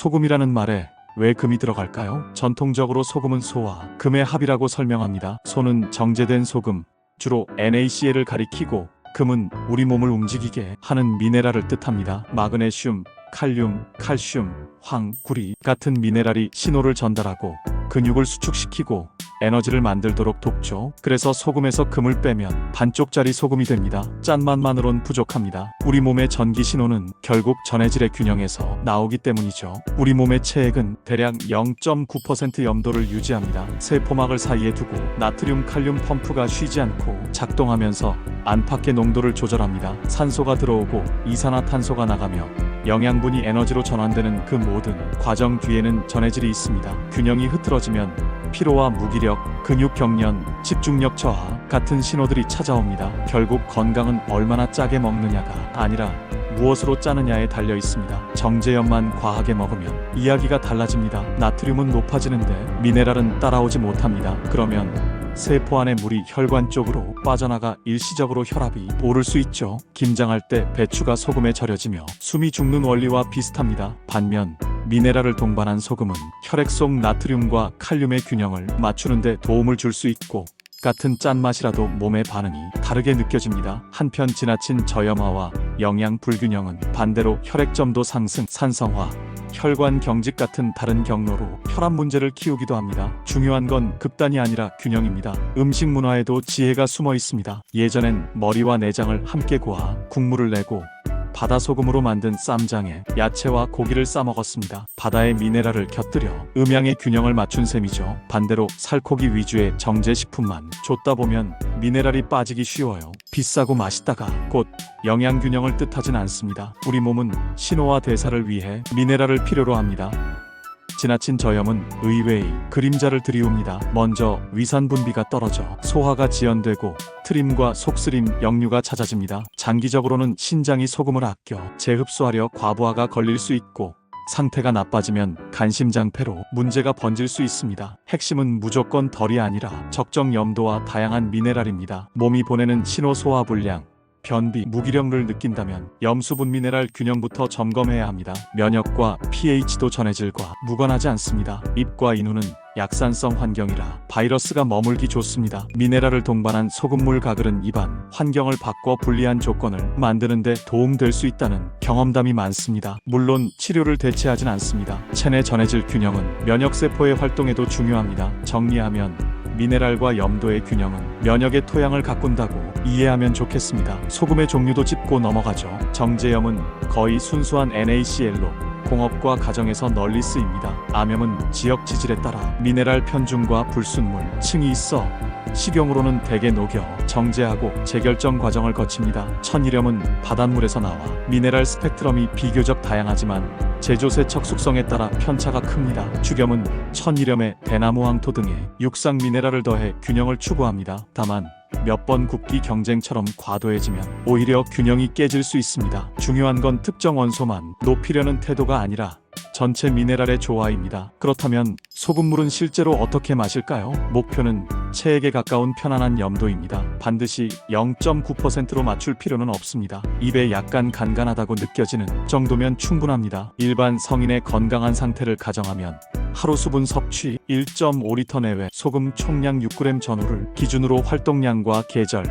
소금이라는 말에 왜 금이 들어갈까요? 전통적으로 소금은 소와 금의 합이라고 설명합니다. 소는 정제된 소금, 주로 NaCl을 가리키고 금은 우리 몸을 움직이게 하는 미네랄을 뜻합니다. 마그네슘, 칼륨, 칼슘, 황, 구리 같은 미네랄이 신호를 전달하고 근육을 수축시키고 에너지를 만들도록 돕죠. 그래서 소금에서 금을 빼면 반쪽짜리 소금이 됩니다. 짠맛만으론 부족합니다. 우리 몸의 전기 신호는 결국 전해질의 균형에서 나오기 때문이죠. 우리 몸의 체액은 대략 0.9% 염도를 유지합니다. 세포막을 사이에 두고 나트륨 칼륨 펌프가 쉬지 않고 작동하면서 안팎의 농도를 조절합니다. 산소가 들어오고 이산화탄소가 나가며 영양분이 에너지로 전환되는 그 모든 과정 뒤에는 전해질이 있습니다. 균형이 흐트러지면 피로와 무기력, 근육 경련, 집중력 저하 같은 신호들이 찾아옵니다. 결국 건강은 얼마나 짜게 먹느냐가 아니라 무엇으로 짜느냐에 달려 있습니다. 정제염만 과하게 먹으면 이야기가 달라집니다. 나트륨은 높아지는데 미네랄은 따라오지 못합니다. 그러면 세포 안의 물이 혈관 쪽으로 빠져나가 일시적으로 혈압이 오를 수 있죠. 김장할 때 배추가 소금에 절여지며 숨이 죽는 원리와 비슷합니다. 반면 미네랄을 동반한 소금은 혈액 속 나트륨과 칼륨의 균형을 맞추는 데 도움을 줄 수 있고 같은 짠맛이라도 몸의 반응이 다르게 느껴집니다. 한편 지나친 저염화와 영양 불균형은 반대로 혈액점도 상승, 산성화, 혈관 경직 같은 다른 경로로 혈압 문제를 키우기도 합니다. 중요한 건 극단이 아니라 균형입니다. 음식 문화에도 지혜가 숨어 있습니다. 예전엔 머리와 내장을 함께 구워 국물을 내고 바다 소금으로 만든 쌈장에 야채와 고기를 싸 먹었습니다. 바다의 미네랄을 곁들여 음양의 균형을 맞춘 셈이죠. 반대로 살코기 위주의 정제식품만 줬다 보면 미네랄이 빠지기 쉬워요. 비싸고 맛있다가 곧 영양 균형을 뜻하진 않습니다. 우리 몸은 신호와 대사를 위해 미네랄을 필요로 합니다. 지나친 저염은 의외의 그림자를 들이웁니다. 먼저 위산 분비가 떨어져 소화가 지연되고 트림과 속쓰림, 역류가 잦아집니다. 장기적으로는 신장이 소금을 아껴 재흡수하려 과부하가 걸릴 수 있고 상태가 나빠지면 간심장폐로 문제가 번질 수 있습니다. 핵심은 무조건 덜이 아니라 적정 염도와 다양한 미네랄입니다. 몸이 보내는 신호 소화 불량, 변비, 무기력을 느낀다면 염수분 미네랄 균형부터 점검해야 합니다. 면역과 pH도 전해질과 무관하지 않습니다. 입과 인후는 약산성 환경이라 바이러스가 머물기 좋습니다. 미네랄을 동반한 소금물 가글은 입안 환경을 바꿔 불리한 조건을 만드는 데 도움될 수 있다는 경험담이 많습니다. 물론 치료를 대체하진 않습니다. 체내 전해질 균형은 면역세포의 활동에도 중요합니다. 정리하면 미네랄과 염도의 균형은 면역의 토양을 가꾼다고 이해하면 좋겠습니다. 소금의 종류도 짚고 넘어가죠. 정제염은 거의 순수한 NaCl로 공업과 가정에서 널리 쓰입니다. 암염은 지역 지질에 따라 미네랄 편중과 불순물, 층이 있어 식용으로는 대개 녹여 정제하고 재결정 과정을 거칩니다. 천일염은 바닷물에서 나와 미네랄 스펙트럼이 비교적 다양하지만 제조세척 숙성에 따라 편차가 큽니다. 죽염은 천일염에 대나무 황토 등의 육상 미네랄을 더해 균형을 추구합니다. 다만 몇 번 굽기 경쟁처럼 과도해지면 오히려 균형이 깨질 수 있습니다. 중요한 건 특정 원소만 높이려는 태도가 아니라 전체 미네랄의 조화입니다. 그렇다면 소금물은 실제로 어떻게 마실까요? 목표는 체액에 가까운 편안한 염도입니다. 반드시 0.9%로 맞출 필요는 없습니다. 입에 약간 간간하다고 느껴지는 정도면 충분합니다. 일반 성인의 건강한 상태를 가정하면 하루 수분 섭취 1.5리터 내외, 소금 총량 6g 전후를 기준으로 활동량과 계절,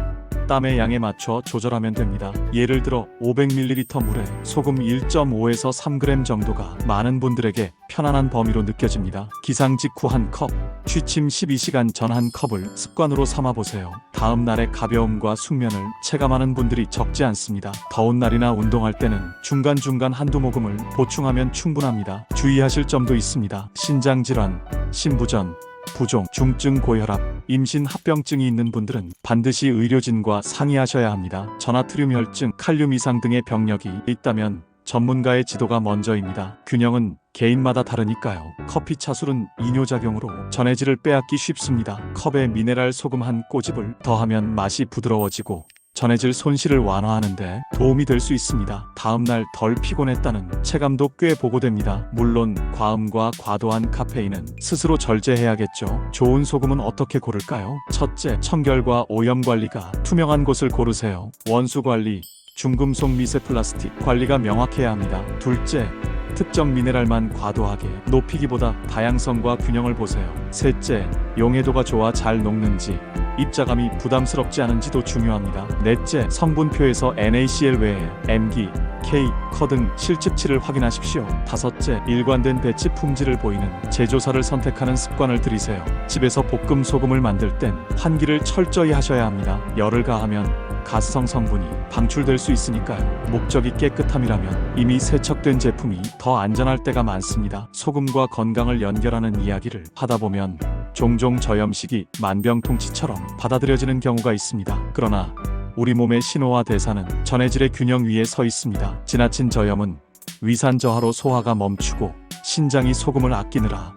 땀의 양에 맞춰 조절하면 됩니다. 예를 들어 500ml 물에 소금 1.5에서 3g 정도가 많은 분들에게 편안한 범위로 느껴집니다. 기상 직후 한 컵, 취침 12시간 전 한 컵을 습관으로 삼아보세요. 다음 날의 가벼움과 숙면을 체감하는 분들이 적지 않습니다. 더운 날이나 운동할 때는 중간중간 한두 모금을 보충하면 충분합니다. 주의하실 점도 있습니다. 신장질환, 신부전, 부종, 중증 고혈압, 임신 합병증이 있는 분들은 반드시 의료진과 상의하셔야 합니다. 전하트륨 혈증, 칼륨 이상 등의 병력이 있다면 전문가의 지도가 먼저입니다. 균형은 개인마다 다르니까요. 커피, 차술은 이뇨작용으로 전해질을 빼앗기 쉽습니다. 컵에 미네랄 소금 한 꼬집을 더하면 맛이 부드러워지고 전해질 손실을 완화하는데 도움이 될 수 있습니다. 다음날 덜 피곤했다는 체감도 꽤 보고됩니다. 물론 과음과 과도한 카페인은 스스로 절제해야겠죠. 좋은 소금은 어떻게 고를까요? 첫째, 청결과 오염 관리가 투명한 곳을 고르세요. 원수 관리, 중금속 미세 플라스틱 관리가 명확해야 합니다. 둘째, 특정 미네랄만 과도하게 높이기보다 다양성과 균형을 보세요. 셋째, 용해도가 좋아 잘 녹는지, 입자감이 부담스럽지 않은지도 중요합니다. 넷째, 성분표에서 NaCl 외에 M기, K, 커 등 실습치를 확인하십시오. 다섯째, 일관된 배치 품질을 보이는 제조사를 선택하는 습관을 들이세요. 집에서 볶음 소금을 만들 땐 환기를 철저히 하셔야 합니다. 열을 가하면 가스성 성분이 방출될 수 있으니까요. 목적이 깨끗함이라면 이미 세척된 제품이 더 안전할 때가 많습니다. 소금과 건강을 연결하는 이야기를 하다 보면 종종 저염식이 만병통치처럼 받아들여지는 경우가 있습니다. 그러나 우리 몸의 신호와 대사는 전해질의 균형 위에 서 있습니다. 지나친 저염은 위산 저하로 소화가 멈추고 신장이 소금을 아끼느라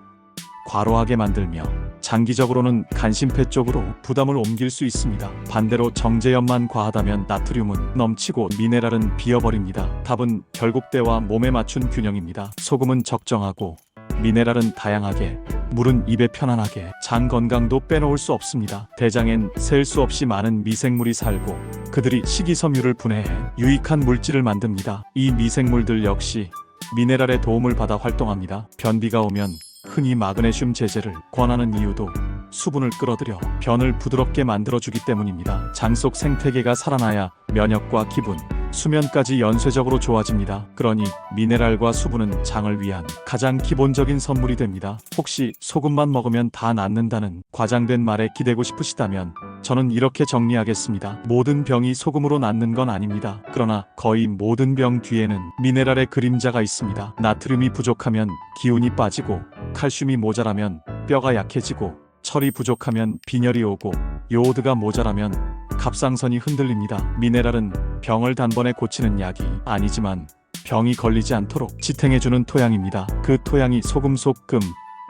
과로하게 만들며 장기적으로는 간심폐 쪽으로 부담을 옮길 수 있습니다. 반대로 정제염만 과하다면 나트륨은 넘치고 미네랄은 비어버립니다. 답은 결국 때와 몸에 맞춘 균형입니다. 소금은 적정하고 미네랄은 다양하게, 물은 입에 편안하게, 장 건강도 빼놓을 수 없습니다. 대장엔 셀 수 없이 많은 미생물이 살고 그들이 식이섬유를 분해해 유익한 물질을 만듭니다. 이 미생물들 역시 미네랄의 도움을 받아 활동합니다. 변비가 오면 흔히 마그네슘 제제를 권하는 이유도 수분을 끌어들여 변을 부드럽게 만들어주기 때문입니다. 장 속 생태계가 살아나야 면역과 기분, 수면까지 연쇄적으로 좋아집니다. 그러니 미네랄과 수분은 장을 위한 가장 기본적인 선물이 됩니다. 혹시 소금만 먹으면 다 낫는다는 과장된 말에 기대고 싶으시다면 저는 이렇게 정리하겠습니다. 모든 병이 소금으로 낫는 건 아닙니다. 그러나 거의 모든 병 뒤에는 미네랄의 그림자가 있습니다. 나트륨이 부족하면 기운이 빠지고, 칼슘이 모자라면 뼈가 약해지고, 철이 부족하면 빈혈이 오고, 요오드가 모자라면 갑상선이 흔들립니다. 미네랄은 병을 단번에 고치는 약이 아니지만 병이 걸리지 않도록 지탱해주는 토양입니다. 그 토양이 소금 속 금,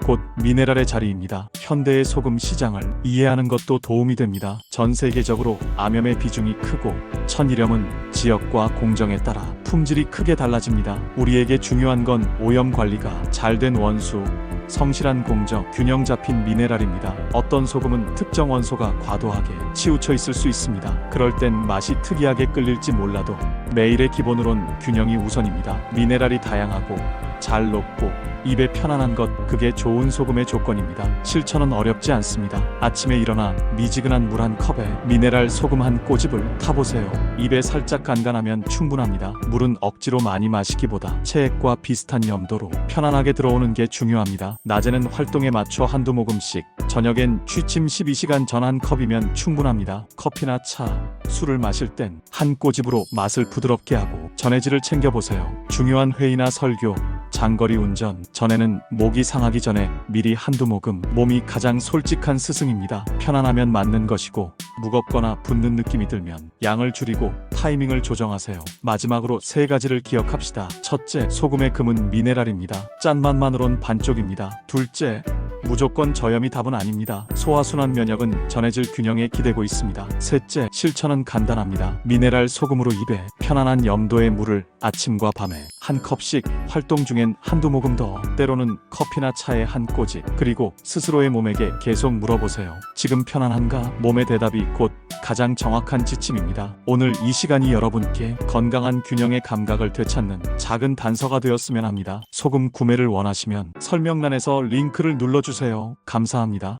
곧 미네랄의 자리입니다. 현대의 소금 시장을 이해하는 것도 도움이 됩니다. 전 세계적으로 암염의 비중이 크고 천일염은 지역과 공정에 따라 품질이 크게 달라집니다. 우리에게 중요한 건 오염 관리가 잘된 원수, 성실한 공정, 균형 잡힌 미네랄입니다. 어떤 소금은 특정 원소가 과도하게 치우쳐 있을 수 있습니다. 그럴 땐 맛이 특이하게 끌릴지 몰라도 매일의 기본으론 균형이 우선입니다. 미네랄이 다양하고 잘 녹고 입에 편안한 것, 그게 좋은 소금의 조건입니다. 실천은 어렵지 않습니다. 아침에 일어나 미지근한 물 한 컵에 미네랄 소금 한 꼬집을 타보세요. 입에 살짝 간간하면 충분합니다. 물은 억지로 많이 마시기보다 체액과 비슷한 염도로 편안하게 들어오는 게 중요합니다. 낮에는 활동에 맞춰 한두 모금씩, 저녁엔 취침 12시간 전 한 컵이면 충분합니다. 커피나 차, 술을 마실 땐 한 꼬집으로 맛을 부드럽게 하고 전해질을 챙겨보세요. 중요한 회의나 설교, 장거리 운전 전에는 목이 상하기 전에 미리 한두 모금, 몸이 가장 솔직한 스승입니다. 편안하면 맞는 것이고 무겁거나 붓는 느낌이 들면 양을 줄이고 타이밍을 조정하세요. 마지막으로 세 가지를 기억합시다. 첫째, 소금의 금은 미네랄입니다. 짠맛만으론 반쪽입니다. 둘째, 무조건 저염이 답은 아닙니다. 소화순환 면역은 전해질 균형에 기대고 있습니다. 셋째, 실천은 간단합니다. 미네랄 소금으로 입에 편안한 염도의 물을 아침과 밤에 한 컵씩, 활동 중엔 한두 모금 더, 때로는 커피나 차에 한 꼬집, 그리고 스스로의 몸에게 계속 물어보세요. 지금 편안한가? 몸의 대답이 곧 가장 정확한 지침입니다. 오늘 이 시간이 여러분께 건강한 균형의 감각을 되찾는 작은 단서가 되었으면 합니다. 소금 구매를 원하시면 설명란에서 링크를 눌러주세요. 감사합니다.